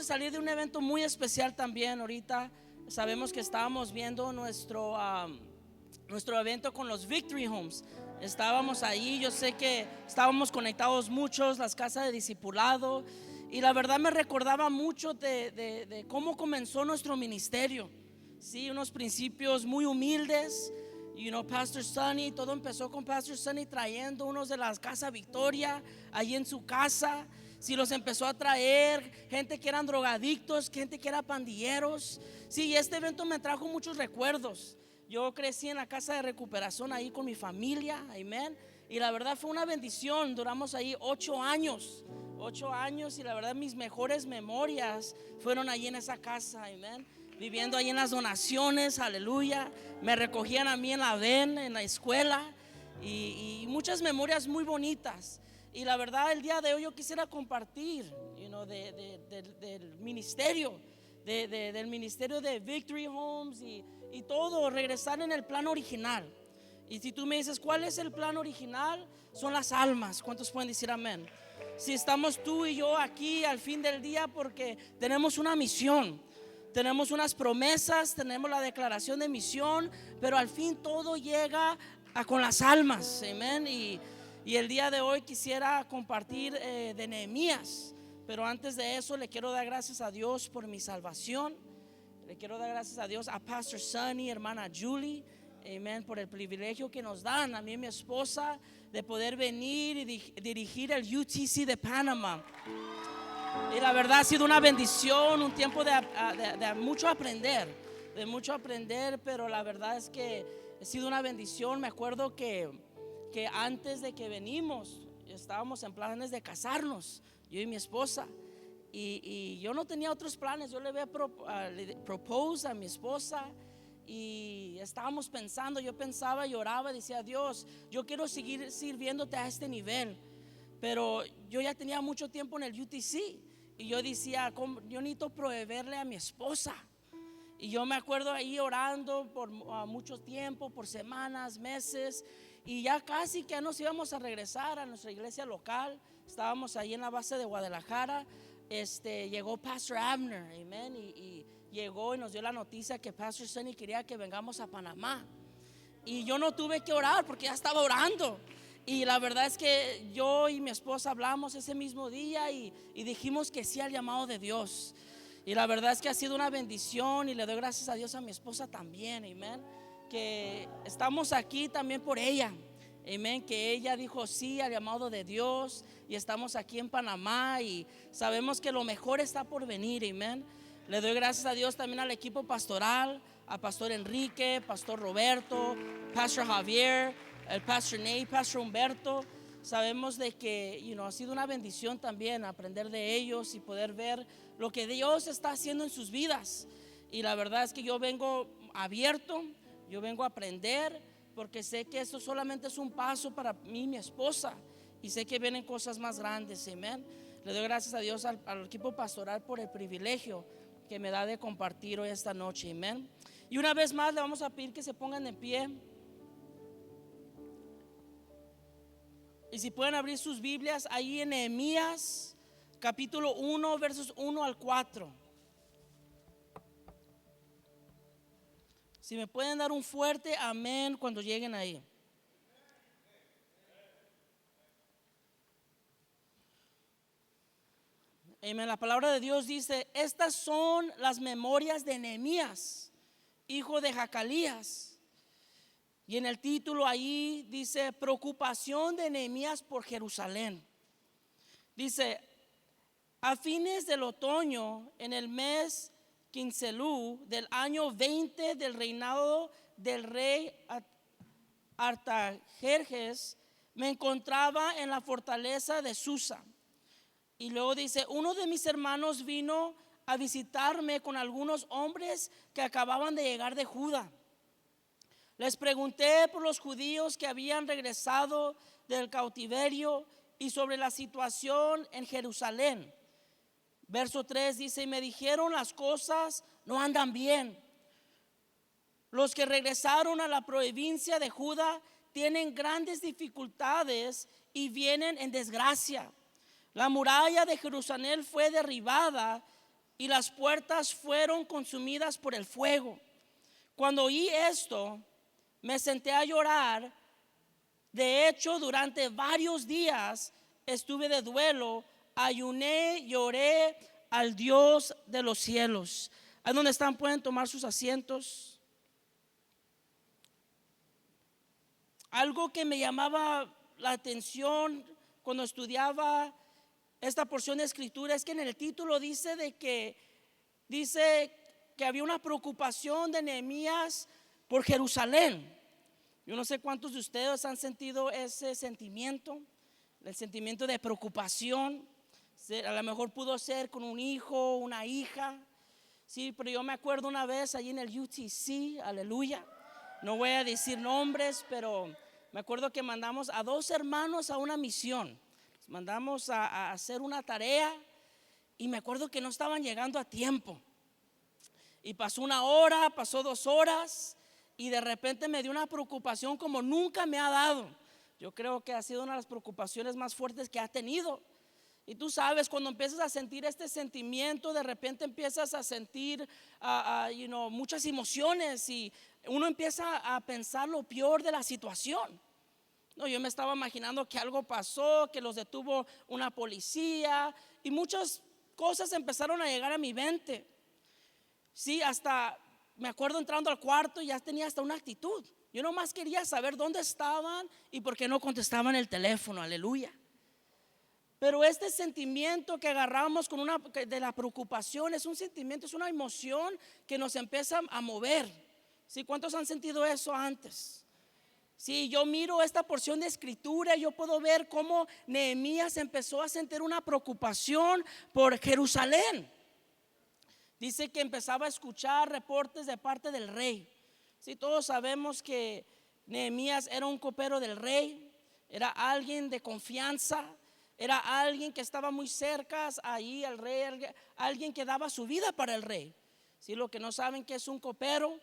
salir de un evento muy especial también ahorita. Sabemos que estábamos viendo nuestro evento con los Victory Homes. Estábamos ahí, yo sé que estábamos conectados muchos, las casas de discipulado, y la verdad me recordaba mucho de cómo comenzó nuestro ministerio. Sí, unos principios muy humildes. Pastor Sonny, todo empezó con Pastor Sonny trayendo unos de las Casa Victoria allí en su casa. Sí, los empezó a traer gente que eran drogadictos, gente que eran pandilleros. Sí, y este evento me trajo muchos recuerdos. Yo crecí en la casa de recuperación ahí con mi familia, amén. Y la verdad fue una bendición. Duramos ahí 8 años, y la verdad mis mejores memorias fueron allí en esa casa, amén. Viviendo ahí en las donaciones, aleluya. Me recogían a mí en la VEN, en la escuela, y muchas memorias muy bonitas. Y la verdad el día de hoy yo quisiera compartir del ministerio, del ministerio de Victory Homes y todo, regresar en el plan original. Y si tú me dices, ¿cuál es el plan original? Son las almas. ¿Cuántos pueden decir amén? Si estamos tú y yo aquí al fin del día porque tenemos una misión, tenemos unas promesas, tenemos la declaración de misión, pero al fin todo llega con las almas, amén. Y el día de hoy quisiera compartir de Nehemías, pero antes de eso le quiero dar gracias a Dios por mi salvación. Le quiero dar gracias a Dios, a Pastor Sonny, hermana Julie, amén, por el privilegio que nos dan a mí y mi esposa de poder venir y dirigir el UTC de Panamá. Y la verdad ha sido una bendición, un tiempo de mucho aprender, pero la verdad es que ha sido una bendición. Me acuerdo que antes de que venimos estábamos en planes de casarnos, yo y mi esposa, y yo no tenía otros planes. Yo le había propuesto a mi esposa y estábamos pensando, yo pensaba y oraba, decía, Dios, yo quiero seguir sirviéndote a este nivel, pero yo ya tenía mucho tiempo en el UTC y yo decía, yo necesito proveerle a mi esposa. Y yo me acuerdo ahí orando por mucho tiempo, por semanas, meses, y ya casi que nos íbamos a regresar a nuestra iglesia local. Estábamos ahí en la base de Guadalajara. Llegó Pastor Abner, amén, y llegó y nos dio la noticia que Pastor Sonny quería que vengamos a Panamá. Y yo no tuve que orar porque ya estaba orando. Y la verdad es que yo y mi esposa hablamos ese mismo día y dijimos que sí al llamado de Dios. Y la verdad es que ha sido una bendición y le doy gracias a Dios a mi esposa también, amén, que estamos aquí también por ella, amén, que ella dijo sí al llamado de Dios y estamos aquí en Panamá y sabemos que lo mejor está por venir, amén. Le doy gracias a Dios también al equipo pastoral, a Pastor Enrique, Pastor Roberto, Pastor Javier, el Pastor Ney, Pastor Humberto. Sabemos de que ha sido una bendición también aprender de ellos y poder ver lo que Dios está haciendo en sus vidas. Y la verdad es que yo vengo abierto, yo vengo a aprender, porque sé que esto solamente es un paso para mí y mi esposa, y sé que vienen cosas más grandes, amén. Le doy gracias a Dios al equipo pastoral por el privilegio que me da de compartir hoy esta noche, amén. Y una vez más le vamos a pedir que se pongan de pie. Y si pueden abrir sus Biblias ahí en Nehemías capítulo 1 versos 1 al 4. Si me pueden dar un fuerte amén cuando lleguen ahí. Amén. La palabra de Dios dice: estas son las memorias de Nehemías, hijo de Jacalías. Y en el título ahí dice: preocupación de Nehemías por Jerusalén. Dice: a fines del otoño, en el mes Quincelú del año 20 del reinado del rey Artajerjes, me encontraba en la fortaleza de Susa. Y luego dice: uno de mis hermanos vino a visitarme con algunos hombres que acababan de llegar de Judá. Les pregunté por los judíos que habían regresado del cautiverio y sobre la situación en Jerusalén. Verso 3 dice: y me dijeron, las cosas no andan bien. Los que regresaron a la provincia de Judá tienen grandes dificultades y vienen en desgracia. La muralla de Jerusalén fue derribada y las puertas fueron consumidas por el fuego. Cuando oí esto, me senté a llorar. De hecho, durante varios días estuve de duelo, ayuné, lloré al Dios de los cielos. Ahí donde están pueden tomar sus asientos. Algo que me llamaba la atención cuando estudiaba esta porción de escritura es que en el título dice que había una preocupación de Nehemías por Jerusalén. Yo no sé cuántos de ustedes han sentido ese sentimiento, el sentimiento de preocupación. A lo mejor pudo ser con un hijo, una hija. Sí, pero yo me acuerdo una vez allí en el UTC, aleluya. No voy a decir nombres, pero me acuerdo que mandamos a 2 hermanos a una misión. Mandamos a hacer una tarea y me acuerdo que no estaban llegando a tiempo. Y pasó 1 hora, pasó 2 horas y de repente me dio una preocupación como nunca me ha dado. Yo creo que ha sido una de las preocupaciones más fuertes que ha tenido. Y tú sabes, cuando empiezas a sentir este sentimiento, de repente empiezas a sentir muchas emociones y uno empieza a pensar lo peor de la situación. No, yo me estaba imaginando que algo pasó, que los detuvo una policía y muchas cosas empezaron a llegar a mi mente. Sí, hasta me acuerdo entrando al cuarto y ya tenía hasta una actitud. Yo nomás quería saber dónde estaban y por qué no contestaban el teléfono, aleluya. Pero este sentimiento que agarramos de la preocupación es un sentimiento, es una emoción que nos empieza a mover. ¿Sí? ¿Cuántos han sentido eso antes? Sí, yo miro esta porción de escritura y yo puedo ver cómo Nehemías empezó a sentir una preocupación por Jerusalén. Dice que empezaba a escuchar reportes de parte del rey. Sí, todos sabemos que Nehemías era un copero del rey, era alguien de confianza, era alguien que estaba muy cerca ahí al rey, alguien que daba su vida para el rey. Sí, lo que no saben que es un copero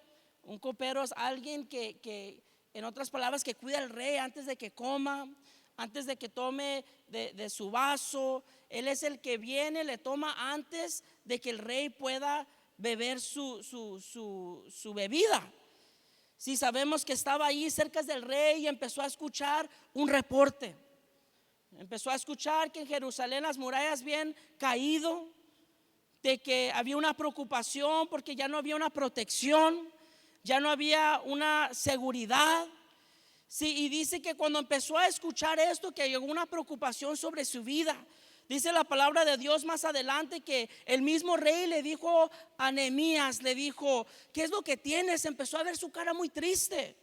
es alguien que en otras palabras, que cuida al rey antes de que coma, antes de que tome de su vaso. Él es el que viene, le toma antes de que el rey pueda beber su bebida. Si sabemos que estaba ahí cerca del rey y empezó a escuchar un reporte. Empezó a escuchar que en Jerusalén las murallas habían caído, de que había una preocupación porque ya no había una protección, ya no había una seguridad. Sí, y dice que cuando empezó a escuchar esto, que llegó una preocupación sobre su vida. Dice la palabra de Dios más adelante que el mismo rey le dijo a Nehemías, le dijo: ¿qué es lo que tienes? Empezó a ver su cara muy triste,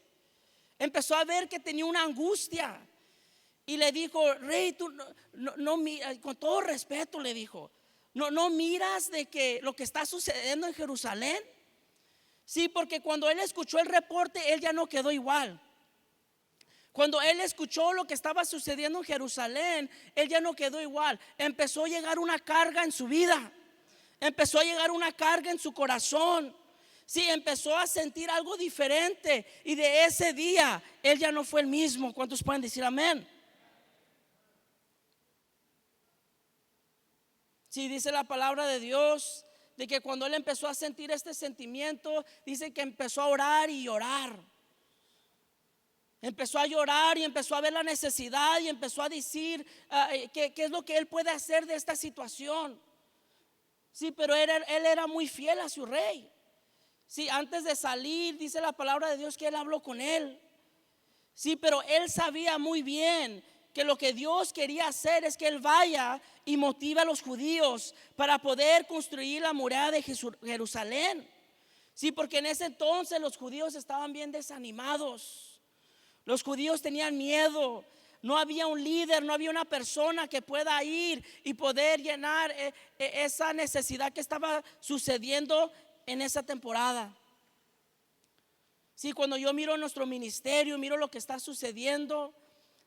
empezó a ver que tenía una angustia. Y le dijo: rey, tú no con todo respeto le dijo, no miras de que lo que está sucediendo en Jerusalén. Sí, porque cuando él escuchó el reporte, él ya no quedó igual. Cuando él escuchó lo que estaba sucediendo en Jerusalén, él ya no quedó igual. Empezó a llegar una carga en su vida, empezó a llegar una carga en su corazón. Sí, empezó a sentir algo diferente. Y de ese día, él ya no fue el mismo. ¿Cuántos pueden decir amén? Sí, dice la palabra de Dios de que cuando él empezó a sentir este sentimiento, dice que empezó a orar y llorar. Empezó a llorar y empezó a ver la necesidad y empezó a decir qué es lo que él puede hacer de esta situación. Sí, pero él era muy fiel a su rey. Sí, antes de salir, dice la palabra de Dios que él habló con él. Sí, pero él sabía muy bien que lo que Dios quería hacer es que él vaya y motive a los judíos para poder construir la muralla de Jerusalén. Sí, porque en ese entonces los judíos estaban bien desanimados. Los judíos tenían miedo. No había un líder, no había una persona que pueda ir y poder llenar esa necesidad que estaba sucediendo en esa temporada. Sí, cuando yo miro nuestro ministerio, miro lo que está sucediendo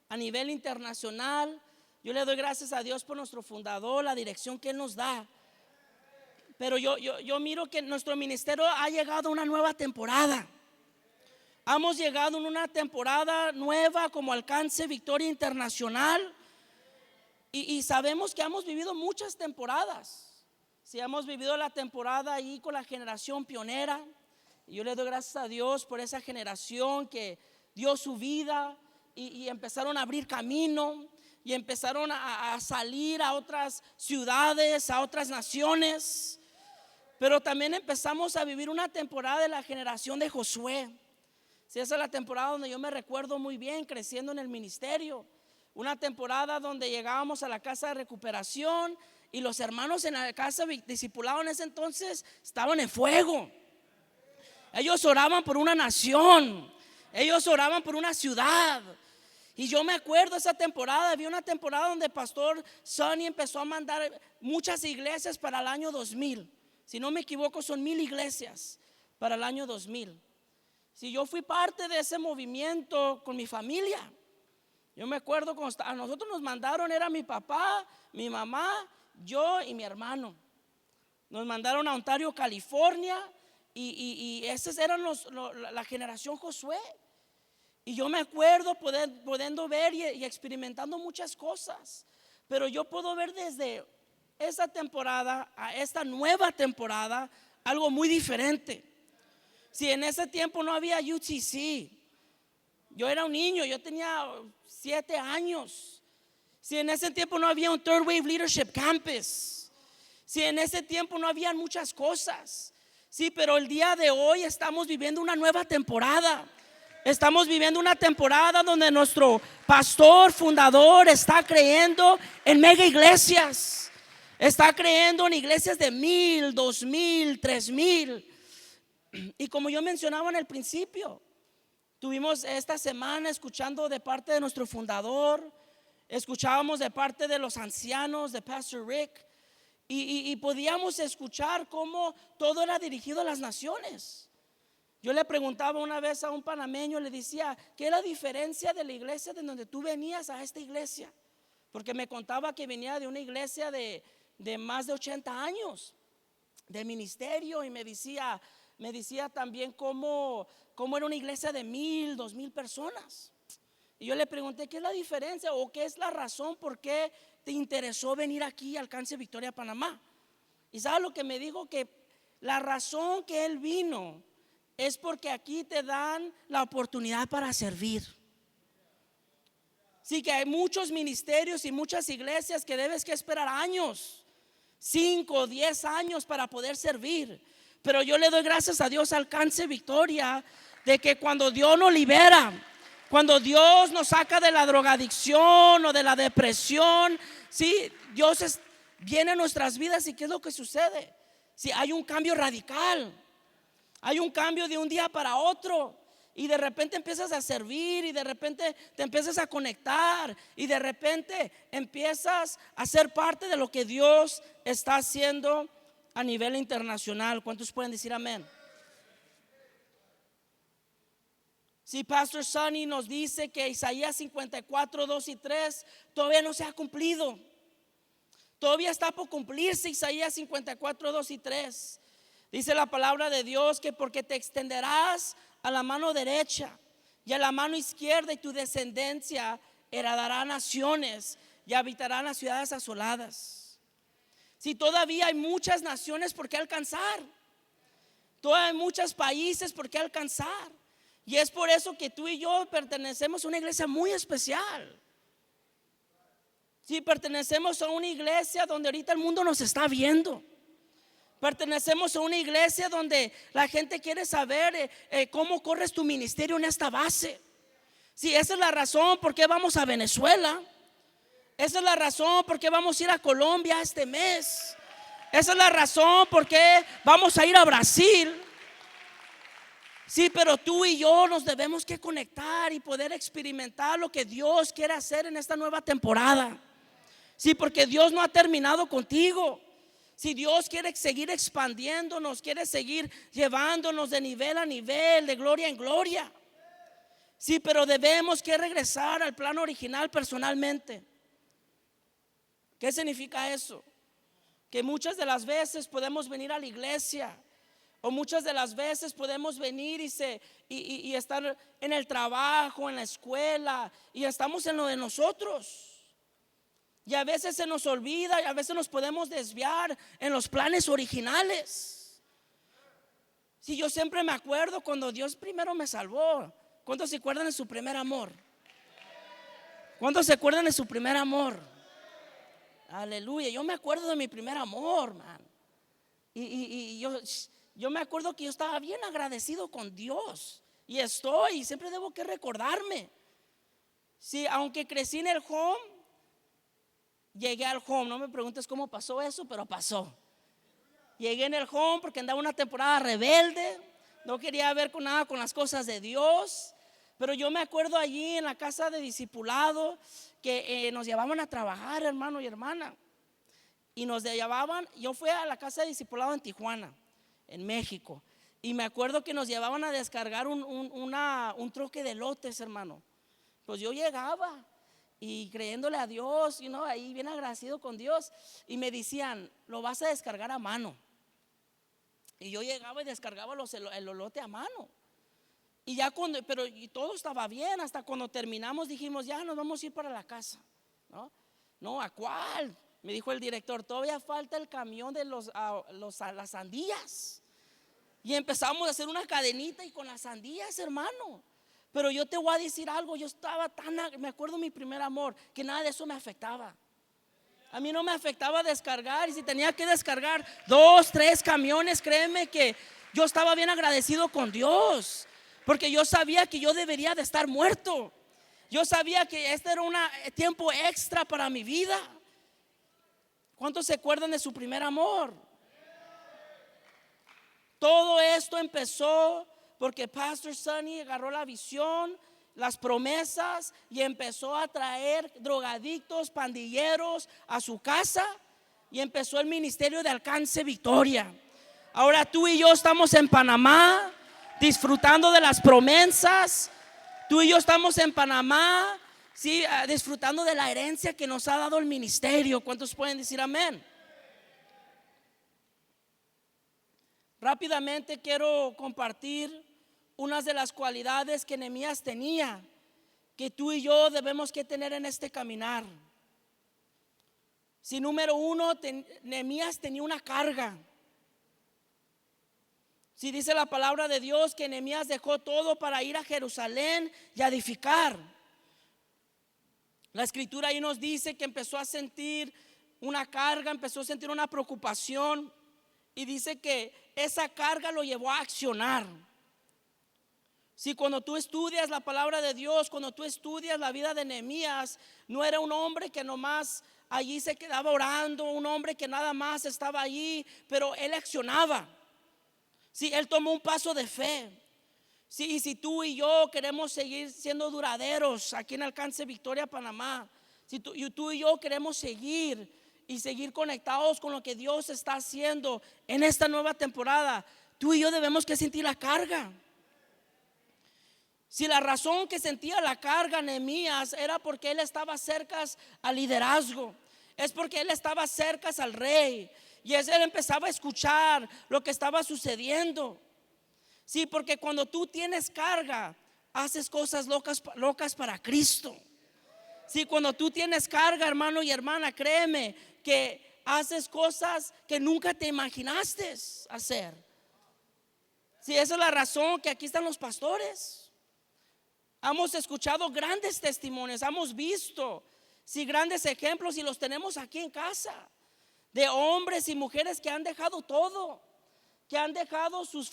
a nivel internacional, yo le doy gracias a Dios por nuestro fundador, la dirección que él nos da. Pero yo miro que nuestro ministerio ha llegado a una nueva temporada. Hemos llegado en una temporada nueva como Alcance Victoria Internacional. Y sabemos que hemos vivido muchas temporadas. Si hemos vivido la temporada ahí con la generación pionera, y yo le doy gracias a Dios por esa generación que dio su vida y empezaron a abrir camino y empezaron a salir a otras ciudades, a otras naciones. Pero también empezamos a vivir una temporada de la generación de Josué. Sí, esa es la temporada donde yo me recuerdo muy bien creciendo en el ministerio. Una temporada donde llegábamos a la casa de recuperación y los hermanos en la casa discipulado en ese entonces estaban en fuego. Ellos oraban por una nación, ellos oraban por una ciudad. Y yo me acuerdo esa temporada, había una temporada donde el pastor Sonny empezó a mandar muchas iglesias para el año 2000. Si no me equivoco, son 1000 iglesias para el año 2000. Si yo fui parte de ese movimiento con mi familia. Yo me acuerdo cuando a nosotros nos mandaron, era mi papá, mi mamá, yo y mi hermano. Nos mandaron a Ontario, California, y esos eran la generación Josué. Y yo me acuerdo pudiendo ver y experimentando muchas cosas. Pero yo puedo ver desde esa temporada a esta nueva temporada algo muy diferente. Si en ese tiempo no había UTC, yo era un niño, yo tenía 7 años. Si en ese tiempo no había un Third Wave Leadership Campus, si en ese tiempo no habían muchas cosas. Sí, pero el día de hoy estamos viviendo una nueva temporada. Estamos viviendo una temporada donde nuestro pastor fundador está creyendo en mega iglesias. Está creyendo en iglesias de 1000, 2000, 3000. Y como yo mencionaba en el principio, tuvimos esta semana escuchando de parte de nuestro fundador, escuchábamos de parte de los ancianos, de Pastor Rick, y podíamos escuchar cómo todo era dirigido a las naciones. Yo le preguntaba una vez a un panameño, le decía, ¿qué es la diferencia de la iglesia de donde tú venías a esta iglesia? Porque me contaba que venía de una iglesia de más de 80 años de ministerio, y me decía también cómo era una iglesia de 1000, 2000 personas. Y yo le pregunté, ¿qué es la diferencia o qué es la razón por qué te interesó venir aquí a Alcance Victoria, Panamá? Y ¿sabe lo que me dijo? Que la razón que él vino es porque aquí te dan la oportunidad para servir. Sí, que hay muchos ministerios y muchas iglesias que debes que esperar años, 5 o 10 años para poder servir. Pero yo le doy gracias a Dios, Alcance Victoria, de que cuando Dios nos libera, cuando Dios nos saca de la drogadicción o de la depresión, sí, Dios viene a nuestras vidas. ¿Y qué es lo que sucede? Sí, hay un cambio radical. Hay un cambio de un día para otro, y de repente empiezas a servir, y de repente te empiezas a conectar, y de repente empiezas a ser parte de lo que Dios está haciendo a nivel internacional. ¿Cuántos pueden decir amén? Si Pastor Sonny nos dice que Isaías 54, 2 y 3 todavía no se ha cumplido, todavía está por cumplirse Isaías 54, 2 y 3. Dice la palabra de Dios que porque te extenderás a la mano derecha y a la mano izquierda, y tu descendencia heredará naciones y habitarán las ciudades asoladas. Si todavía hay muchas naciones por qué alcanzar, todavía hay muchos países por qué alcanzar. Y es por eso que tú y yo pertenecemos a una iglesia muy especial. Si pertenecemos a una iglesia donde ahorita el mundo nos está viendo. Pertenecemos a una iglesia donde la gente quiere saber cómo corres tu ministerio en esta base. Sí, esa es la razón por qué vamos a Venezuela. Esa es la razón por qué vamos a ir a Colombia este mes. Esa es la razón por qué vamos a ir a Brasil. Sí, pero tú y yo nos debemos que conectar y poder experimentar lo que Dios quiere hacer en esta nueva temporada. Sí, porque Dios no ha terminado contigo. Si Dios quiere seguir expandiéndonos, quiere seguir llevándonos de nivel a nivel, de gloria en gloria. Sí, pero debemos que regresar al plano original personalmente. ¿Qué significa eso? Que muchas de las veces podemos venir a la iglesia, o muchas de las veces podemos venir y estar en el trabajo, en la escuela, y estamos en lo de nosotros. Y a veces se nos olvida y a veces nos podemos desviar en los planes originales. Si yo siempre me acuerdo cuando Dios primero me salvó. ¿Cuántos se acuerdan de su primer amor? ¿Cuántos se acuerdan de su primer amor? Aleluya. Yo me acuerdo de mi primer amor, man. Y yo me acuerdo que yo estaba bien agradecido con Dios. Y siempre debo que recordarme. Sí, aunque crecí en el home, llegué al home. No me preguntes cómo pasó eso, pero pasó. Llegué en el home porque andaba una temporada rebelde. No quería ver con nada con las cosas de Dios. Pero yo me acuerdo allí en la casa de discipulado que nos llevaban a trabajar, hermano y hermana. Y nos llevaban, yo fui a la casa de discipulado en Tijuana, en México. Y me acuerdo que nos llevaban a descargar un troque de lotes, hermano. Pues yo llegaba y creyéndole a Dios, ahí bien agradecido con Dios. Y me decían, lo vas a descargar a mano. Y yo llegaba y descargaba el elote a mano. Y ya y todo estaba bien. Hasta cuando terminamos dijimos, ya nos vamos a ir para la casa. No, ¿a cuál? Me dijo el director, todavía falta el camión de las sandías. Y empezamos a hacer una cadenita y con las sandías, hermano. Pero yo te voy a decir algo, yo estaba me acuerdo de mi primer amor, que nada de eso me afectaba. A mí no me afectaba descargar. Y si tenía que descargar 2, 3 camiones, créeme que yo estaba bien agradecido con Dios. Porque yo sabía que yo debería de estar muerto. Yo sabía que este era un tiempo extra para mi vida. ¿Cuántos se acuerdan de su primer amor? Todo esto empezó porque Pastor Sonny agarró la visión, las promesas y empezó a traer drogadictos, pandilleros a su casa y empezó el ministerio de Alcance Victoria. Ahora tú y yo estamos en Panamá disfrutando de las promesas. Tú y yo estamos en Panamá, sí, disfrutando de la herencia que nos ha dado el ministerio. ¿Cuántos pueden decir amén? Rápidamente quiero compartir unas de las cualidades que Nehemías tenía, que tú y yo debemos que tener en este caminar. Si número 1, Nehemías tenía una carga. Si dice la palabra de Dios que Nehemías dejó todo para ir a Jerusalén y a edificar. La escritura ahí nos dice que empezó a sentir una carga, empezó a sentir una preocupación. Y dice que esa carga lo llevó a accionar. Si cuando tú estudias la palabra de Dios, cuando tú estudias la vida de Nehemías, no era un hombre que nomás allí se quedaba orando, un hombre que nada más estaba allí, pero él accionaba. Si él tomó un paso de fe. Sí, y si tú y yo queremos seguir siendo duraderos aquí en Alcance Victoria, Panamá, si tú y yo queremos seguir conectados con lo que Dios está haciendo en esta nueva temporada, tú y yo debemos que sentir la carga. Si la razón que sentía la carga Nehemías era porque él estaba cerca al liderazgo, es porque él estaba cerca al rey y él empezaba a escuchar lo que estaba sucediendo. Sí, porque cuando tú tienes carga, haces cosas locas para Cristo. Sí, cuando tú tienes carga, hermano y hermana, créeme que haces cosas que nunca te imaginaste hacer. Sí, esa es la razón que aquí están los pastores. Hemos escuchado grandes testimonios, hemos visto grandes ejemplos y los tenemos aquí en casa, de hombres y mujeres que han dejado todo, que han dejado sus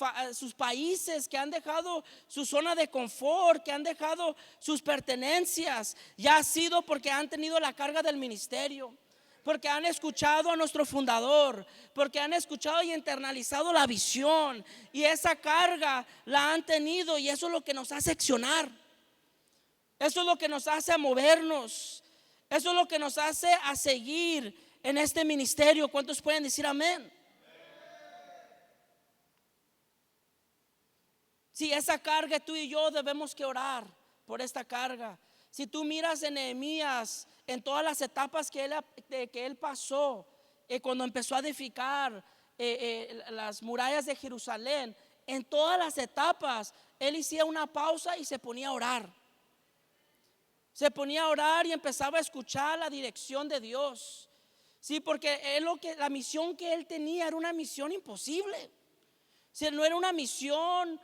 países, que han dejado su zona de confort, que han dejado sus pertenencias. Ya ha sido porque han tenido la carga del ministerio, porque han escuchado a nuestro fundador, porque han escuchado y internalizado la visión, y esa carga la han tenido, y eso es lo que nos hace accionar. Eso es lo que nos hace a movernos. Eso es lo que nos hace a seguir en este ministerio. ¿Cuántos pueden decir amén? Si esa carga, tú y yo debemos que orar por esta carga. Si tú miras en Nehemías, en todas las etapas que él pasó, cuando empezó a edificar las murallas de Jerusalén, en todas las etapas él hacía una pausa y se ponía a orar. Se ponía a orar y empezaba a escuchar la dirección de Dios. Sí, porque la misión que él tenía era una misión imposible. Sí, no era una misión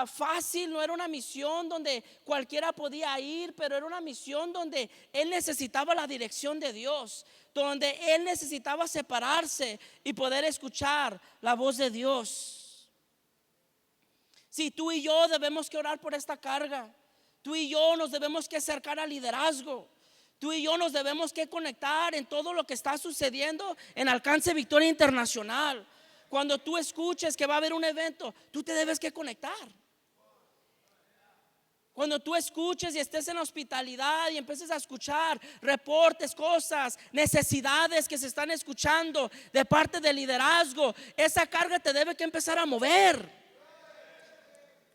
fácil, no era una misión donde cualquiera podía ir, pero era una misión donde él necesitaba la dirección de Dios, donde él necesitaba separarse y poder escuchar la voz de Dios. Si tú y yo debemos que orar por esta carga, tú y yo nos debemos que acercar al liderazgo, tú y yo nos debemos que conectar en todo lo que está sucediendo en Alcance Victoria Internacional. Cuando tú escuches que va a haber un evento, tú te debes que conectar. Cuando tú escuches y estés en hospitalidad y empieces a escuchar reportes, cosas, necesidades que se están escuchando de parte del liderazgo, esa carga te debe que empezar a mover.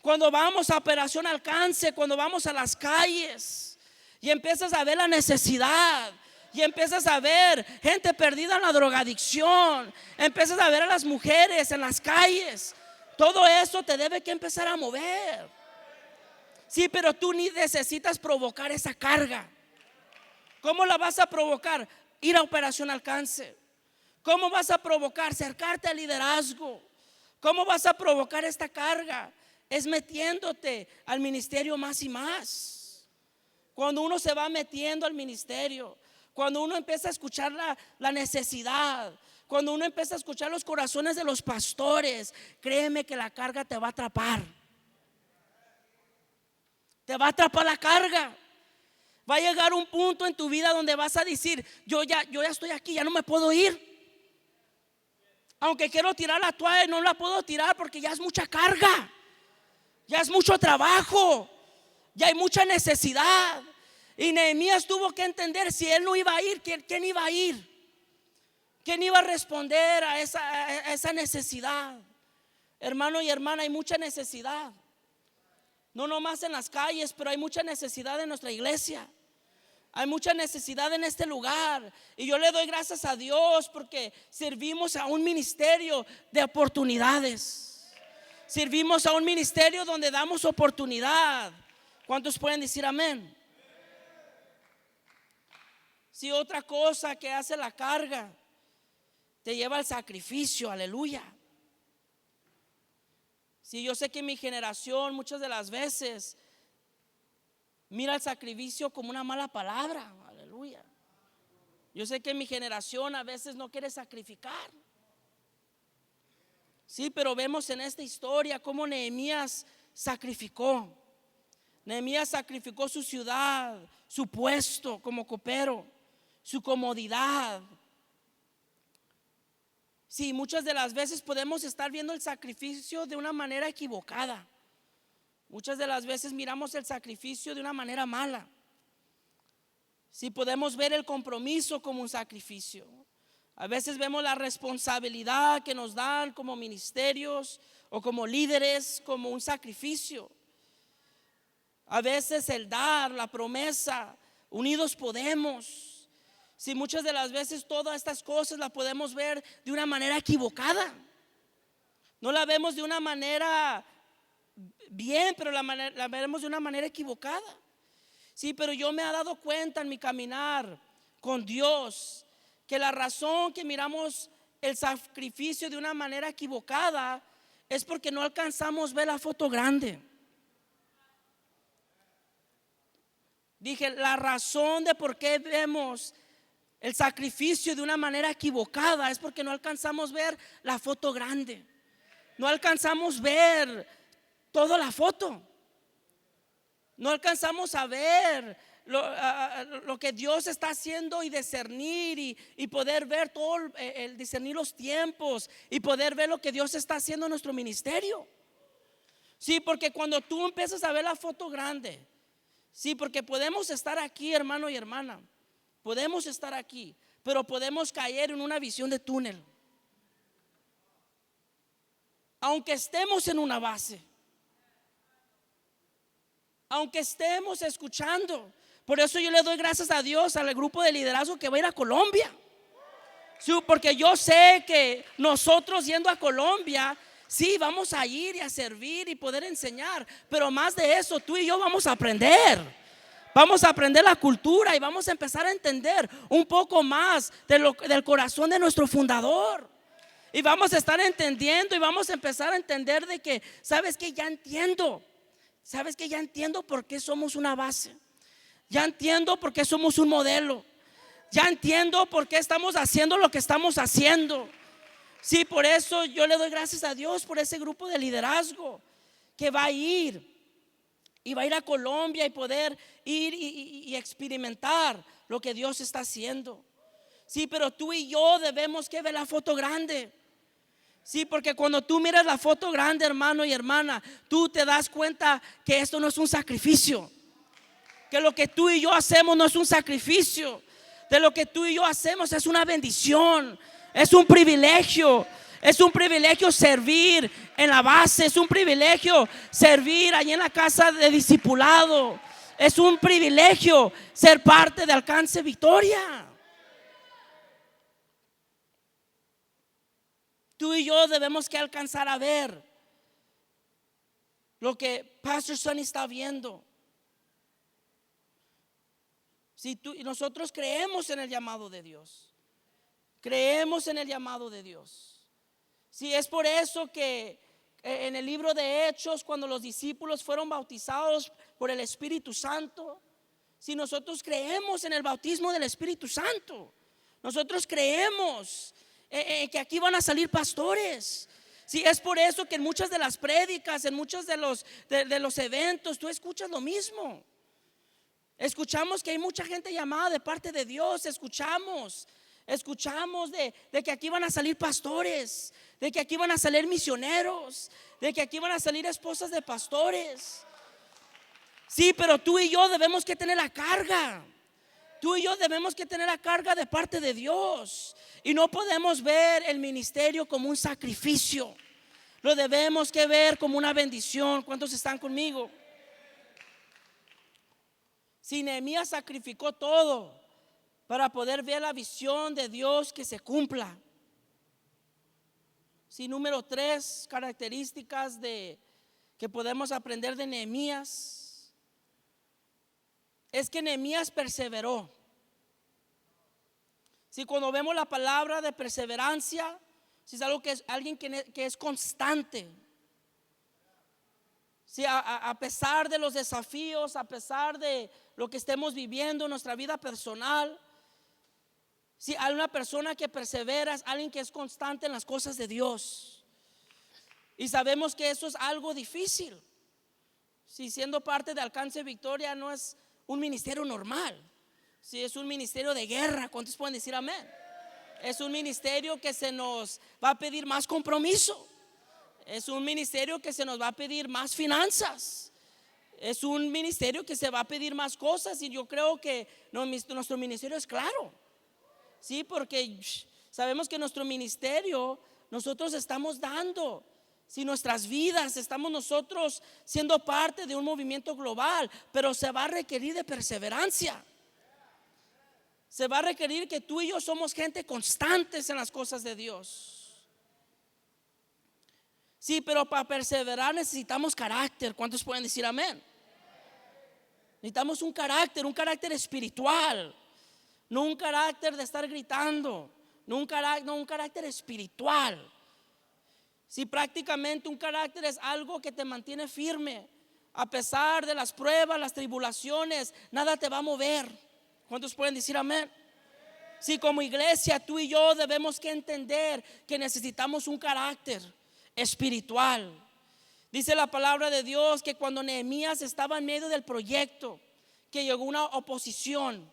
Cuando vamos a Operación Alcance, cuando vamos a las calles y empiezas a ver la necesidad, y empiezas a ver gente perdida en la drogadicción, empiezas a ver a las mujeres en las calles, todo eso te debe que empezar a mover. Sí, pero tú ni necesitas provocar esa carga. ¿Cómo la vas a provocar? Ir a Operación Alcance. ¿Cómo vas a provocar? Acercarte al liderazgo. ¿Cómo vas a provocar esta carga? Es metiéndote al ministerio más y más. Cuando uno se va metiendo al ministerio, cuando uno empieza a escuchar la necesidad, cuando uno empieza a escuchar los corazones de los pastores, créeme que la carga te va a atrapar. Te va a atrapar la carga. Va a llegar un punto en tu vida donde vas a decir: yo ya estoy aquí, ya no me puedo ir. Aunque quiero tirar la toalla, no la puedo tirar porque ya es mucha carga, ya es mucho trabajo, ya hay mucha necesidad. Y Nehemías tuvo que entender: si él no iba a ir, ¿quién iba a ir? ¿Quién iba a responder a esa necesidad? Hermano y hermana, hay mucha necesidad. No nomás en las calles, pero hay mucha necesidad en nuestra iglesia. Hay mucha necesidad en este lugar. Y yo le doy gracias a Dios porque servimos a un ministerio de oportunidades. Servimos a un ministerio donde damos oportunidad. ¿Cuántos pueden decir amén? Si otra cosa que hace la carga te lleva al sacrificio, aleluya. Si yo sé que mi generación muchas de las veces mira el sacrificio como una mala palabra, aleluya. Yo sé que mi generación a veces no quiere sacrificar. Sí, pero vemos en esta historia cómo Nehemías sacrificó. Nehemías sacrificó su ciudad, su puesto como copero, su comodidad. Sí, muchas de las veces podemos estar viendo el sacrificio de una manera equivocada. Muchas de las veces miramos el sacrificio de una manera mala. Sí, podemos ver el compromiso como un sacrificio. A veces vemos la responsabilidad que nos dan como ministerios o como líderes como un sacrificio. A veces el dar, la promesa, unidos podemos. Si muchas de las veces todas estas cosas las podemos ver de una manera equivocada. No la vemos de una manera bien, pero la vemos de una manera equivocada. Sí, pero yo me he dado cuenta en mi caminar con Dios que la razón que miramos el sacrificio de una manera equivocada es porque no alcanzamos ver la foto grande. Dije, la razón de por qué vemos el sacrificio de una manera equivocada es porque no alcanzamos ver la foto grande. No alcanzamos ver toda la foto. No alcanzamos a ver lo que Dios está haciendo y discernir y poder ver todo el discernir los tiempos y poder ver lo que Dios está haciendo en nuestro ministerio. Sí, porque cuando tú empiezas a ver la foto grande, sí, porque podemos estar aquí, hermano y hermana. Podemos estar aquí, pero podemos caer en una visión de túnel. Aunque estemos en una base, aunque estemos escuchando. Por eso yo le doy gracias a Dios al grupo de liderazgo que va a ir a Colombia. Sí, porque yo sé que nosotros yendo a Colombia, sí, vamos a ir y a servir y poder enseñar, pero más de eso, tú y yo vamos a aprender. Vamos a aprender la cultura y vamos a empezar a entender un poco más del corazón de nuestro fundador. Y vamos a estar entendiendo y vamos a empezar a entender de que, ¿sabes qué? Ya entiendo. ¿Sabes qué? Ya entiendo por qué somos una base. Ya entiendo por qué somos un modelo. Ya entiendo por qué estamos haciendo lo que estamos haciendo. Sí, por eso yo le doy gracias a Dios por ese grupo de liderazgo que va a ir y va a ir a Colombia y poder ir y experimentar lo que Dios está haciendo. Sí, pero tú y yo debemos que ver la foto grande. Sí, porque cuando tú miras la foto grande, hermano y hermana, tú te das cuenta que esto no es un sacrificio. Que lo que tú y yo hacemos no es un sacrificio. De lo que tú y yo hacemos es una bendición. Es un privilegio. Es un privilegio servir en la base. Es un privilegio servir allí en la casa de discipulado. Es un privilegio ser parte de Alcance Victoria. Tú y yo debemos que alcanzar a ver lo que Pastor Sonny está viendo. Si nosotros creemos en el llamado de Dios, creemos en el llamado de Dios. Si es por eso que en el libro de Hechos, cuando los discípulos fueron bautizados por el Espíritu Santo, si nosotros creemos en el bautismo del Espíritu Santo, nosotros creemos que aquí van a salir pastores. Si es por eso que en muchas de las prédicas, en muchos de los eventos, tú escuchas lo mismo. Escuchamos que hay mucha gente llamada de parte de Dios. Escuchamos de que aquí van a salir pastores, de que aquí van a salir misioneros, de que aquí van a salir esposas de pastores. Sí, pero tú y yo debemos que tener la carga. Tú y yo debemos que tener la carga de parte de Dios. Y no podemos ver el ministerio como un sacrificio. Lo debemos que ver como una bendición. ¿Cuántos están conmigo? Si Nehemías sacrificó todo para poder ver la visión de Dios que se cumpla. Si número 3, características que podemos aprender de Nehemías, es que Nehemías perseveró. Si cuando vemos la palabra de perseverancia, si es algo que es alguien que es constante. Si a pesar de los desafíos, a pesar de lo que estemos viviendo en nuestra vida personal, si hay una persona que persevera, es alguien que es constante en las cosas de Dios. Y sabemos que eso es algo difícil. Si siendo parte de Alcance Victoria no es un ministerio normal, si es un ministerio de guerra, ¿cuántos pueden decir amén? Es un ministerio que se nos va a pedir más compromiso. Es un ministerio que se nos va a pedir más finanzas. Es un ministerio que se va a pedir más cosas. Y yo creo que nuestro ministerio es claro. Sí, porque sabemos que nuestro ministerio, nosotros estamos dando, si nuestras vidas, estamos nosotros siendo parte de un movimiento global, pero se va a requerir de perseverancia. Se va a requerir que tú y yo somos gente constantes en las cosas de Dios. Sí, pero para perseverar necesitamos carácter. ¿Cuántos pueden decir amén? Necesitamos un carácter espiritual. No un carácter de estar gritando. No un carácter espiritual. Si prácticamente un carácter es algo que te mantiene firme. A pesar de las pruebas, las tribulaciones, nada te va a mover. ¿Cuántos pueden decir amén? Si como iglesia tú y yo debemos que entender que necesitamos un carácter espiritual. Dice la palabra de Dios que cuando Nehemías estaba en medio del proyecto, que llegó una oposición,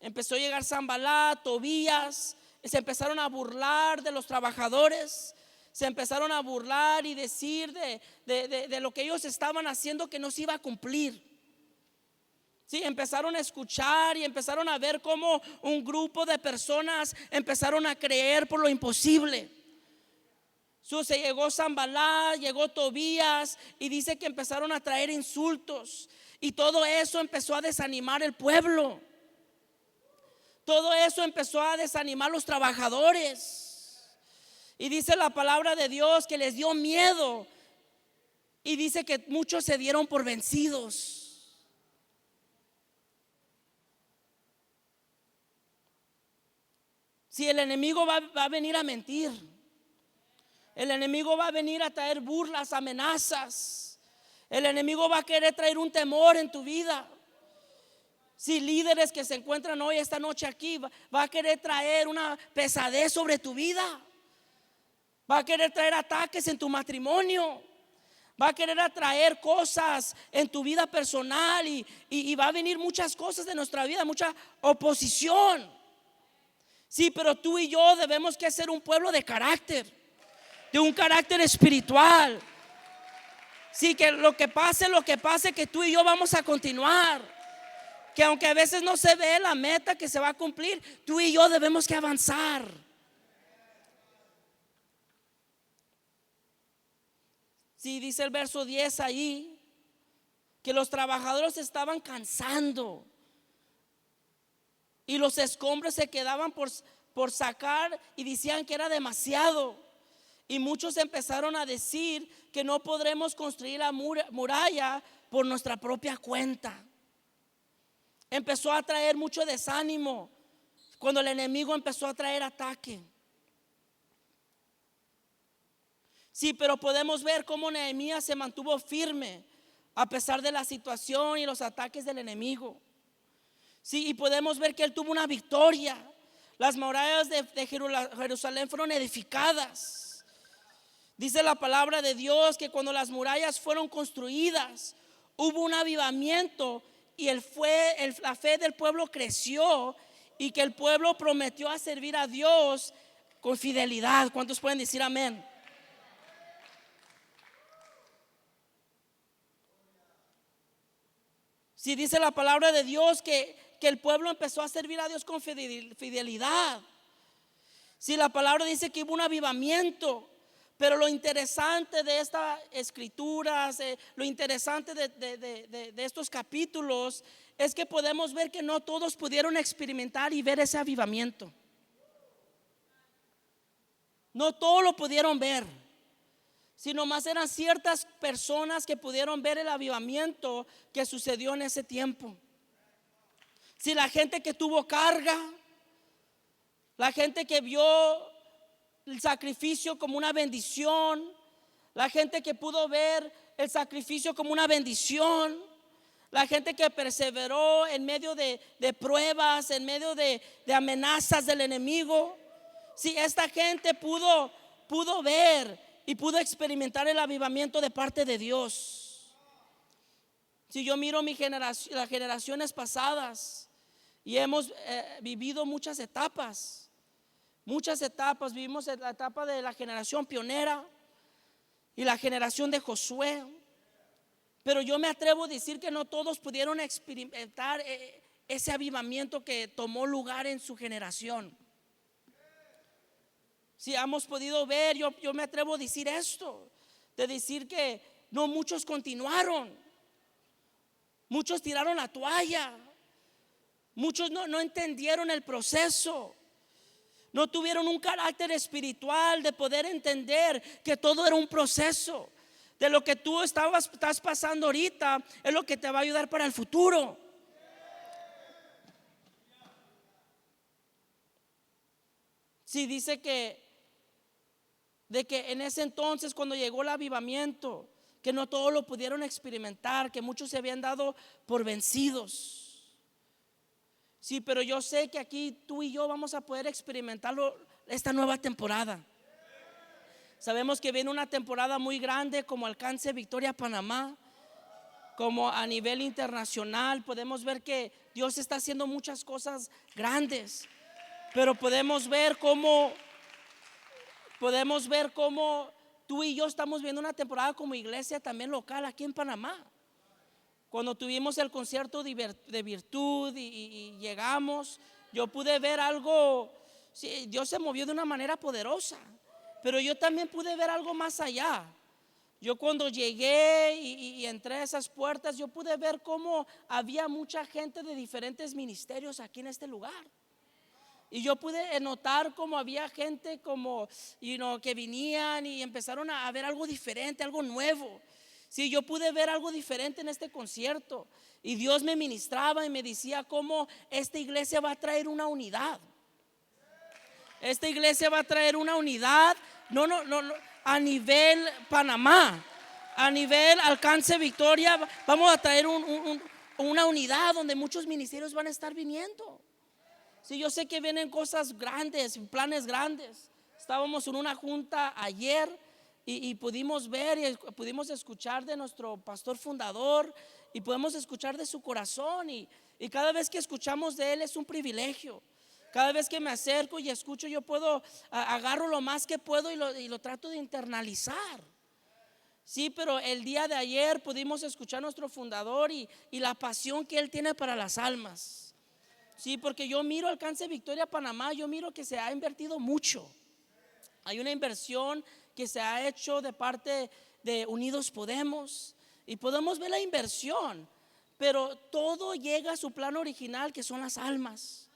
empezó a llegar Sanballat, Tobías, se empezaron a burlar de los trabajadores, se empezaron a burlar y decir de lo que ellos estaban haciendo que no se iba a cumplir. Sí, empezaron a escuchar y empezaron a ver cómo un grupo de personas empezaron a creer por lo imposible. Se llegó Sanballat, llegó Tobías y dice que empezaron a traer insultos y todo eso empezó a desanimar el pueblo. Todo eso empezó a desanimar los trabajadores. Y dice la palabra de Dios que les dio miedo y dice que muchos se dieron por vencidos. Si el enemigo va a venir a mentir, el enemigo va a venir a traer burlas, amenazas, el enemigo va a querer traer un temor en tu vida. Si líderes que se encuentran hoy, esta noche aquí, va a querer traer una pesadez sobre tu vida, va a querer traer ataques en tu matrimonio, va a querer atraer cosas en tu vida personal y va a venir muchas cosas de nuestra vida, mucha oposición. Sí, pero tú y yo debemos que ser un pueblo de carácter, de un carácter espiritual. Sí, que lo que pase, que tú y yo vamos a continuar. Que aunque a veces no se ve la meta que se va a cumplir, tú y yo debemos que avanzar. Sí, dice el verso 10 ahí, que los trabajadores estaban cansando y los escombros se quedaban por sacar y decían que era demasiado. Y muchos empezaron a decir que no podremos construir la muralla por nuestra propia cuenta. Empezó a traer mucho desánimo cuando el enemigo empezó a traer ataque. Sí, pero podemos ver cómo Nehemías se mantuvo firme a pesar de la situación y los ataques del enemigo. Sí, y podemos ver que él tuvo una victoria. Las murallas de Jerusalén fueron edificadas. Dice la palabra de Dios que cuando las murallas fueron construidas, hubo un avivamiento y la fe del pueblo creció, y que el pueblo prometió a servir a Dios con fidelidad. ¿Cuántos pueden decir amén? Si dice la palabra de Dios que el pueblo empezó a servir a Dios con fidelidad. Si la palabra dice que hubo un avivamiento. Pero lo interesante de estas escrituras, lo interesante de estos capítulos, es que podemos ver que no todos pudieron experimentar y ver ese avivamiento. No todos lo pudieron ver, sino más eran ciertas personas que pudieron ver el avivamiento que sucedió en ese tiempo. Si la gente que tuvo carga, la gente que vio el sacrificio como una bendición, la gente que pudo ver el sacrificio como una bendición, la gente que perseveró en medio de pruebas, en medio de amenazas del enemigo. Si esta gente pudo ver y pudo experimentar el avivamiento de parte de Dios. Si yo miro las generaciones pasadas, y hemos vivido muchas etapas. Vivimos la etapa de la generación pionera y la generación de Josué. Pero yo me atrevo a decir que no todos pudieron experimentar ese avivamiento que tomó lugar en su generación. Si hemos podido ver, yo me atrevo a decir esto, de decir que no muchos continuaron, muchos tiraron la toalla, muchos no entendieron el proceso. No tuvieron un carácter espiritual de poder entender que todo era un proceso. De lo que tú estás pasando ahorita es lo que te va a ayudar para el futuro. Sí, dice de que en ese entonces, cuando llegó el avivamiento, que no todos lo pudieron experimentar, que muchos se habían dado por vencidos. Sí, pero yo sé que aquí tú y yo vamos a poder experimentarlo esta nueva temporada. Sabemos que viene una temporada muy grande como Alcance Victoria Panamá, como a nivel internacional. Podemos ver que Dios está haciendo muchas cosas grandes, pero podemos ver cómo tú y yo estamos viendo una temporada como iglesia también local aquí en Panamá. Cuando tuvimos el concierto de virtud y llegamos, yo pude ver algo. Sí, Dios se movió de una manera poderosa, pero yo también pude ver algo más allá. Yo cuando llegué y entré a esas puertas, yo pude ver cómo había mucha gente de diferentes ministerios aquí en este lugar. Y yo pude notar cómo había gente que venían y empezaron a ver algo diferente, algo nuevo. Sí, yo pude ver algo diferente en este concierto, y Dios me ministraba y me decía cómo esta iglesia va a traer una unidad. Esta iglesia va a traer una unidad, no, a nivel Panamá, a nivel Alcance Victoria. Vamos a traer una unidad donde muchos ministerios van a estar viniendo. Sí, yo sé que vienen cosas grandes, planes grandes. Estábamos en una junta ayer y pudimos ver y pudimos escuchar de nuestro pastor fundador y podemos escuchar de su corazón y cada vez que escuchamos de él es un privilegio. Cada vez que me acerco y escucho, yo puedo, agarro lo más que puedo y lo trato de internalizar. Sí, pero el día de ayer pudimos escuchar a nuestro fundador y la pasión que él tiene para las almas. Sí, porque yo miro Alcance Victoria Panamá, yo miro que se ha invertido mucho. Hay una inversión que se ha hecho de parte de Unidos Podemos y podemos ver la inversión, pero todo llega a su plan original, que son las almas.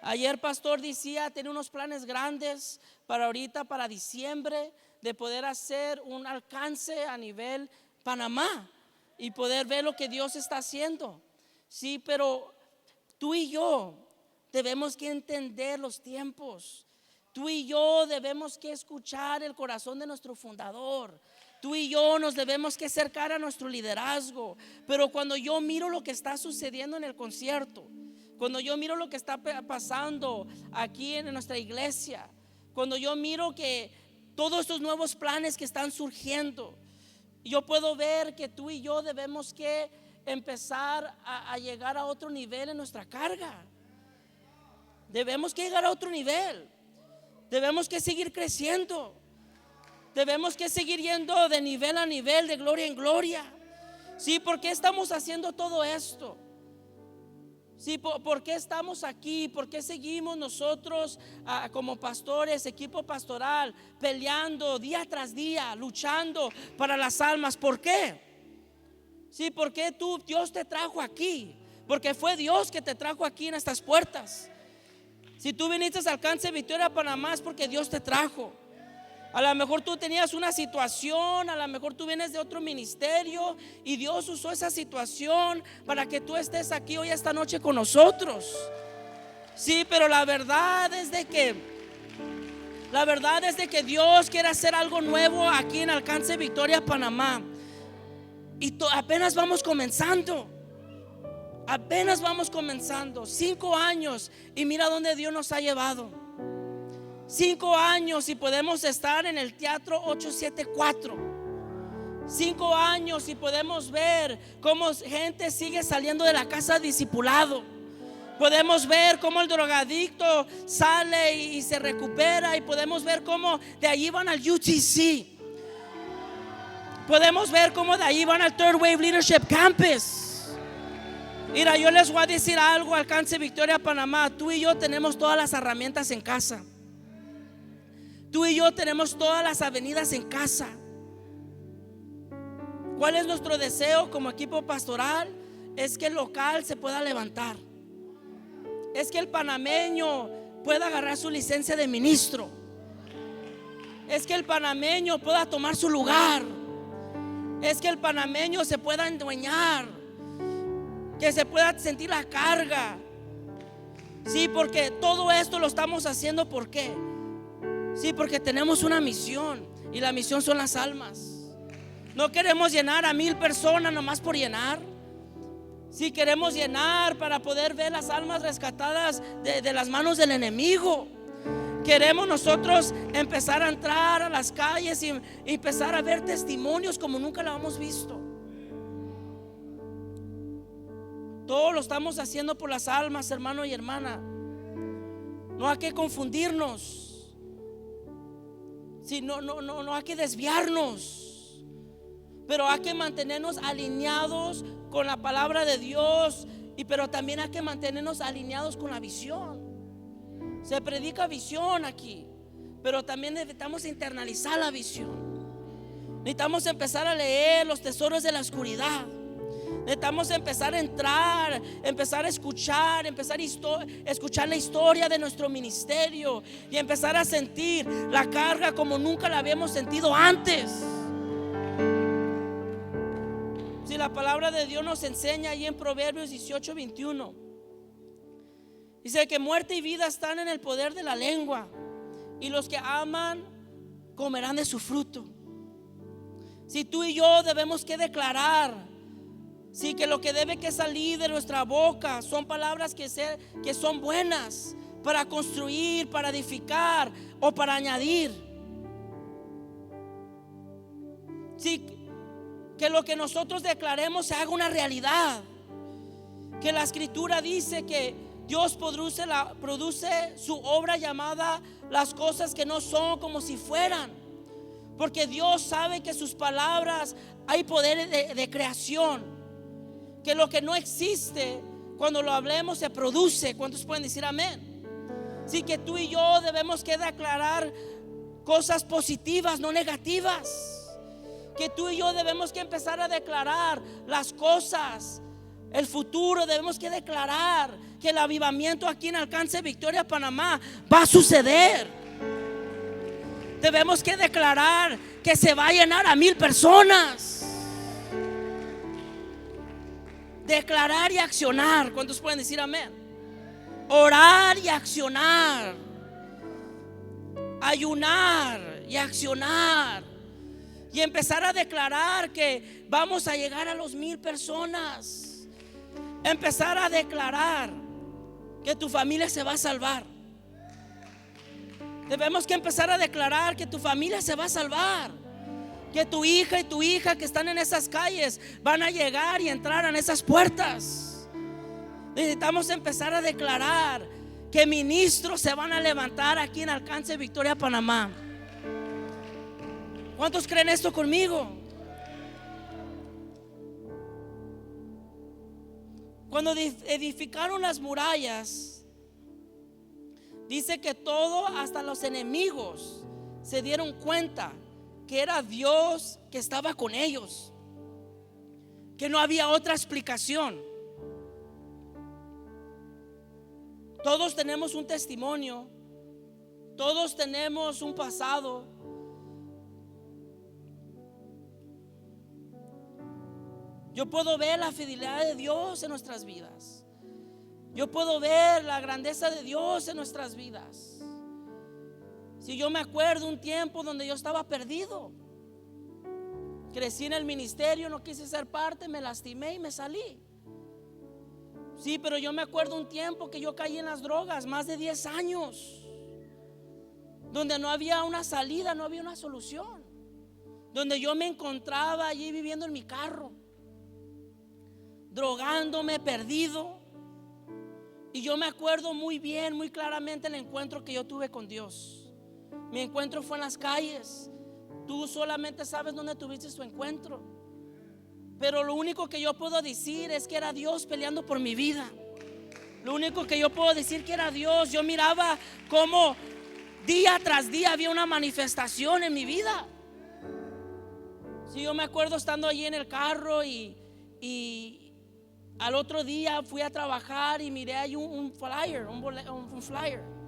Ayer pastor decía, tiene unos planes grandes para ahorita, para diciembre, de poder hacer un alcance a nivel Panamá y poder ver lo que Dios está haciendo. Sí, pero tú y yo debemos que entender los tiempos. Tú y yo debemos que escuchar el corazón de nuestro fundador. Tú y yo nos debemos que acercar a nuestro liderazgo. Pero cuando yo miro lo que está sucediendo en el concierto, cuando yo miro lo que está pasando aquí en nuestra iglesia, cuando yo miro que todos estos nuevos planes que están surgiendo, yo puedo ver que tú y yo debemos que empezar a llegar a otro nivel en nuestra carga. Debemos que llegar a otro nivel. Debemos que seguir creciendo. Debemos que seguir yendo de nivel a nivel, de gloria en gloria. Sí, ¿por qué estamos haciendo todo esto? Sí, ¿por qué estamos aquí? ¿Por qué seguimos nosotros como pastores, equipo pastoral, peleando día tras día, luchando para las almas? ¿Por qué? Sí, porque Dios te trajo aquí, porque fue Dios que te trajo aquí en estas puertas. Si tú viniste al Alcance Victoria Panamá es porque Dios te trajo. A lo mejor tú tenías una situación, a lo mejor tú vienes de otro ministerio y Dios usó esa situación para que tú estés aquí hoy esta noche con nosotros. Sí, pero la verdad es de que Dios quiere hacer algo nuevo aquí en Alcance Victoria Panamá. Y apenas vamos comenzando. Apenas vamos comenzando. 5 años y mira dónde Dios nos ha llevado. 5 años y podemos estar en el Teatro 874. 5 años y podemos ver cómo gente sigue saliendo de la casa discipulado. Podemos ver cómo el drogadicto sale y se recupera. Y podemos ver cómo de allí van al UTC. Podemos ver cómo de allí van al Third Wave Leadership Campus. Mira, yo les voy a decir algo, Alcance Victoria Panamá. Tú y yo tenemos todas las herramientas en casa. Tú y yo tenemos todas las avenidas en casa. ¿Cuál es nuestro deseo como equipo pastoral? Es que el local se pueda levantar. Es que el panameño pueda agarrar su licencia de ministro. Es que el panameño pueda tomar su lugar. Es que el panameño se pueda endueñar. Que se pueda sentir la carga. Sí, porque todo esto lo estamos haciendo. ¿Por qué? Sí, porque tenemos una misión y la misión son las almas. No queremos llenar a 1000 personas nomás por llenar. Sí, queremos llenar para poder ver las almas rescatadas de las manos del enemigo. Queremos nosotros empezar a entrar a las calles y empezar a ver testimonios como nunca lo hemos visto. Todo lo estamos haciendo por las almas, hermano y hermana. No hay que confundirnos. Sí, no hay que desviarnos, pero hay que mantenernos alineados con la palabra de Dios, pero también hay que mantenernos alineados con la visión. Se predica visión aquí, pero también necesitamos internalizar la visión. Necesitamos empezar a leer los tesoros de la oscuridad. Necesitamos empezar a entrar, empezar a escuchar, escuchar la historia de nuestro ministerio y empezar a sentir la carga como nunca la habíamos sentido antes. Si la palabra de Dios nos enseña ahí en Proverbios 18:21, dice que muerte y vida están en el poder de la lengua. y los que aman comerán de su fruto. Si tú y yo debemos que declarar, sí, que lo que debe que salir de nuestra boca son palabras que son buenas para construir, para edificar o para añadir. Sí, que lo que nosotros declaremos se haga una realidad. Que la escritura dice que Dios produce su obra llamada las cosas que no son como si fueran. Porque Dios sabe que sus palabras hay poder de creación. Que lo que no existe, cuando lo hablemos se produce. ¿Cuántos pueden decir amén? Así que tú y yo debemos que declarar cosas positivas, no negativas. Que tú y yo debemos que empezar a declarar las cosas, el futuro. Debemos que declarar que el avivamiento aquí en Alcance Victoria, Panamá, va a suceder. Debemos que declarar que se va a llenar a 1000 personas. Declarar y accionar. ¿Cuántos pueden decir amén? Orar y accionar. Ayunar y accionar. Y empezar a declarar que vamos a llegar a los 1000 personas. Empezar a declarar que tu familia se va a salvar. Debemos que empezar a declarar que tu familia se va a salvar. Que tu hija y tu hija que están en esas calles van a llegar y entrar en esas puertas. Necesitamos empezar a declarar que ministros se van a levantar aquí en Alcance Victoria, Panamá. ¿Cuántos creen esto conmigo? Cuando edificaron las murallas, dice que todo, hasta los enemigos, se dieron cuenta que era Dios que estaba con ellos, que no había otra explicación. Todos tenemos un testimonio, todos tenemos un pasado. Yo puedo ver la fidelidad de Dios en nuestras vidas. Yo puedo ver la grandeza de Dios en nuestras vidas. Si yo me acuerdo un tiempo donde yo estaba perdido, crecí en el ministerio, no quise ser parte, me lastimé y me salí. Sí, pero yo me acuerdo un tiempo que yo caí en las drogas, más de 10 años, donde no había una salida, no había una solución, donde yo me encontraba allí viviendo en mi carro, drogándome, perdido. Y yo me acuerdo muy bien, muy claramente el encuentro que yo tuve con Dios. Mi encuentro fue en las calles. Tú solamente sabes dónde tuviste tu encuentro, pero lo único que yo puedo decir es que era Dios peleando por mi vida. Lo único que yo puedo decir que era Dios. Yo miraba cómo día tras día había una manifestación en mi vida. Sí, yo me acuerdo estando allí en el carro y al otro día fui a trabajar y miré ahí un flyer, un flyer.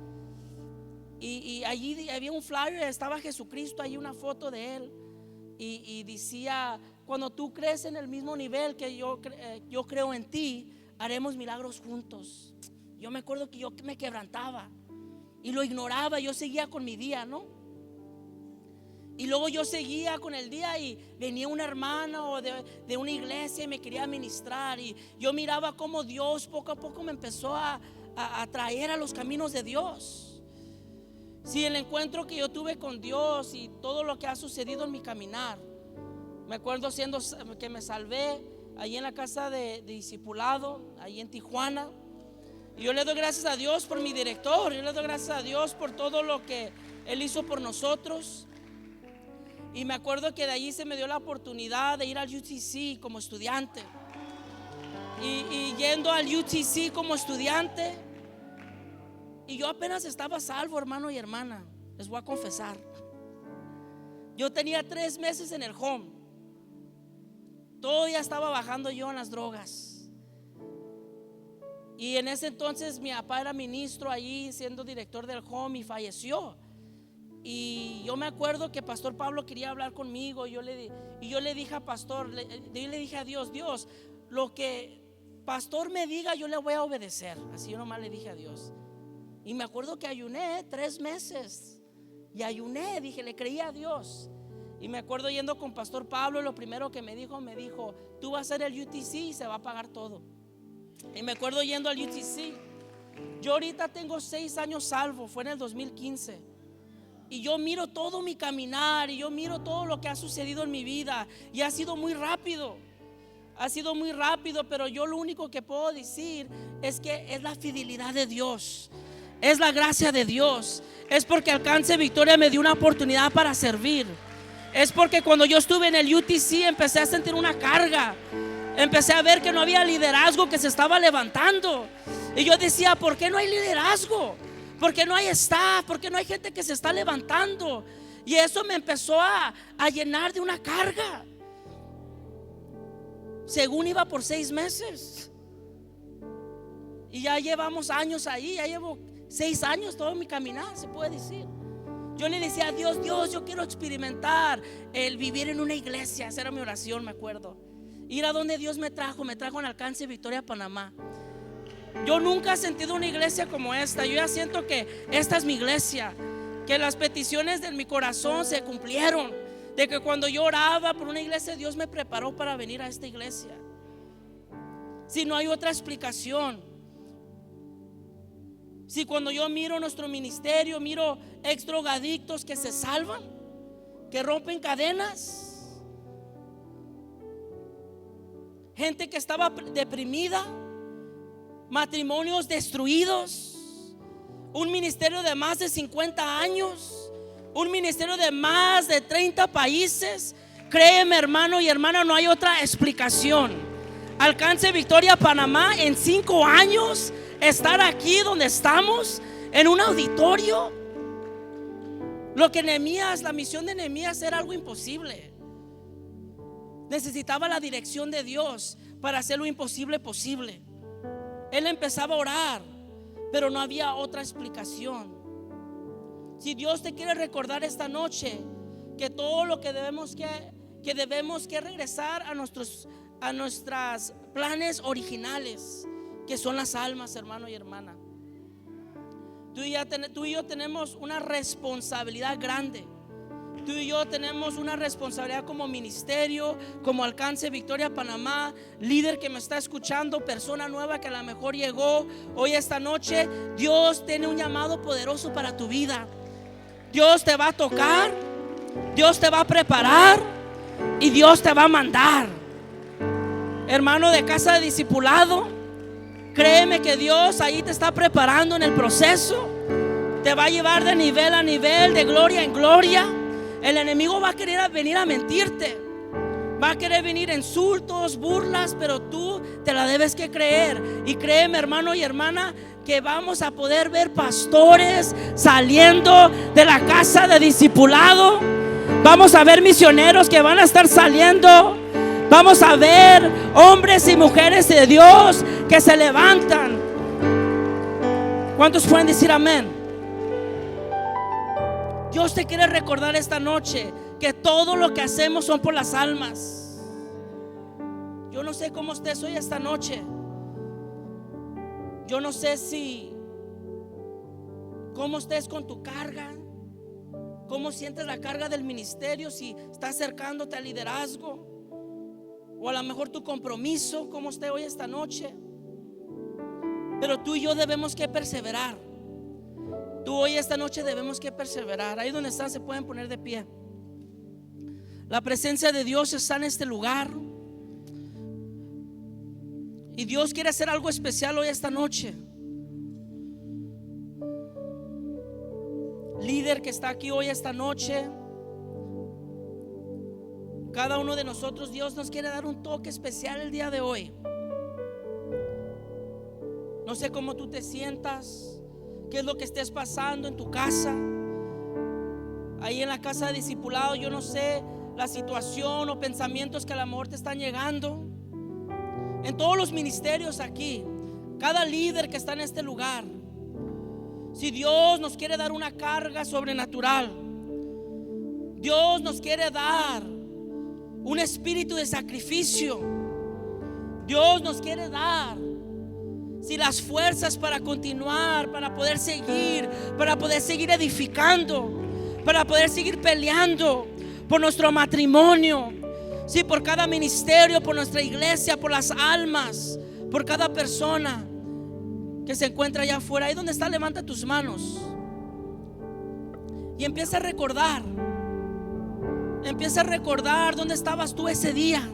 Y allí había un flyer, estaba Jesucristo, ahí una foto de él. Y decía: cuando tú crees en el mismo nivel que yo creo en ti, haremos milagros juntos. Yo me acuerdo que yo me quebrantaba y lo ignoraba, yo seguía con mi día, ¿no? Y luego yo seguía con el día y venía una hermana o de una iglesia y me quería ministrar. Y yo miraba cómo Dios poco a poco me empezó a traer a los caminos de Dios. Sí, el encuentro que yo tuve con Dios y todo lo que ha sucedido en mi caminar. Me acuerdo que me salvé allí en la casa de discipulado, allí en Tijuana. Y yo le doy gracias a Dios por mi director. Yo le doy gracias a Dios por todo lo que Él hizo por nosotros. Y me acuerdo que de allí se me dio la oportunidad de ir al UTC como estudiante. Y yendo al UTC como estudiante, y yo apenas estaba salvo, hermano y hermana, les voy a confesar. Yo tenía 3 meses en el home. Todavía estaba bajando yo en las drogas. Y en ese entonces mi papá era ministro allí, siendo director del home, y falleció. Y yo me acuerdo que Pastor Pablo quería hablar conmigo. Y yo le dije a Pastor, yo le dije a Dios: Dios, lo que Pastor me diga yo le voy a obedecer. Así yo nomás le dije a Dios. Y me acuerdo que ayuné 3 meses. y ayuné, dije, le creí a Dios. Y me acuerdo yendo con Pastor Pablo, lo primero que me dijo, tú vas a hacer el UTC y se va a pagar todo. Y me acuerdo yendo al UTC. Yo ahorita tengo 6 años salvo, fue en el 2015. Y yo miro todo mi caminar y yo miro todo lo que ha sucedido en mi vida. Y ha sido muy rápido. Ha sido muy rápido, pero yo lo único que puedo decir es que es la fidelidad de Dios. Es la gracia de Dios. Es porque Alcance Victoria me dio una oportunidad para servir. Es porque cuando yo estuve en el UTC empecé a sentir una carga. Empecé a ver que no había liderazgo que se estaba levantando. Y yo decía, ¿por qué no hay liderazgo? ¿Por qué no hay staff? ¿Por qué no hay gente que se está levantando? Y eso me empezó a llenar de una carga. Según iba por 6 meses. Y ya llevamos años ahí. Ya llevo 6 años todo mi caminar, se puede decir. Yo le decía a Dios, yo quiero experimentar el vivir en una iglesia. Esa era mi oración, me acuerdo. Ir a donde Dios me trajo en Alcance Victoria, Panamá. Yo nunca he sentido una iglesia como esta. Yo ya siento que esta es mi iglesia, que las peticiones de mi corazón se cumplieron, de que cuando yo oraba por una iglesia, Dios me preparó para venir a esta iglesia. Si no hay otra explicación. Si cuando yo miro nuestro ministerio, miro ex drogadictos que se salvan, que rompen cadenas, gente que estaba deprimida, matrimonios destruidos, un ministerio de más de 50 años, un ministerio de más de 30 países. Créeme, hermano y hermana, no hay otra explicación. Alcance Victoria, Panamá, en 5 años estar aquí donde estamos, en un auditorio. Lo que Nehemías, la misión de Nehemías era algo imposible. Necesitaba la dirección de Dios para hacer lo imposible posible. Él empezaba a orar, pero no había otra explicación. Si Dios te quiere recordar esta noche que todo lo que debemos que regresar a nuestros planes originales, que son las almas, hermano y hermana. Tú y yo tenemos una responsabilidad grande. Tú y yo tenemos una responsabilidad como ministerio, como Alcance Victoria Panamá, líder que me está escuchando, persona nueva que a lo mejor llegó hoy esta noche. Dios tiene un llamado poderoso para tu vida. Dios te va a tocar, Dios te va a preparar y Dios te va a mandar. Hermano de casa de discipulado, créeme que Dios ahí te está preparando en el proceso. Te va a llevar de nivel a nivel, de gloria en gloria. El enemigo va a querer venir a mentirte, va a querer venir insultos, burlas, pero tú te la debes que creer. Y créeme, hermano y hermana, que vamos a poder ver pastores saliendo de la casa de discipulado. Vamos a ver misioneros que van a estar saliendo. Vamos a ver hombres y mujeres de Dios que se levantan. ¿Cuántos pueden decir amén? Dios te quiere recordar esta noche que todo lo que hacemos son por las almas. Yo no sé cómo estés hoy esta noche. Yo no sé cómo estés con tu carga, cómo sientes la carga del ministerio, si estás acercándote al liderazgo, o a lo mejor tu compromiso, cómo esté hoy esta noche. Pero tú y yo debemos que perseverar. Tú hoy esta noche debemos que perseverar. Ahí donde están se pueden poner de pie. La presencia de Dios está en este lugar. Y Dios quiere hacer algo especial hoy esta noche. Líder que está aquí hoy esta noche, cada uno de nosotros, Dios nos quiere dar un toque especial el día de hoy. No sé cómo tú te sientas, qué es lo que estés pasando en tu casa, ahí en la casa de discipulado. Yo no sé la situación o pensamientos que a lo mejor te están llegando. En todos los ministerios aquí, cada líder que está en este lugar, si Dios nos quiere dar una carga sobrenatural, Dios nos quiere dar un espíritu de sacrificio, Dios nos quiere dar las fuerzas para continuar, para poder seguir edificando, para poder seguir peleando por nuestro matrimonio, sí, por cada ministerio, por nuestra iglesia, por las almas, por cada persona que se encuentra allá afuera. Ahí donde está, levanta tus manos y empieza a recordar. Empieza a recordar dónde estabas tú ese día.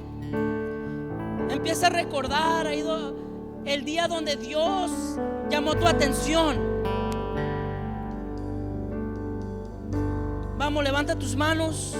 Empieza a recordar ahí el día donde Dios llamó tu atención. Vamos, levanta tus manos.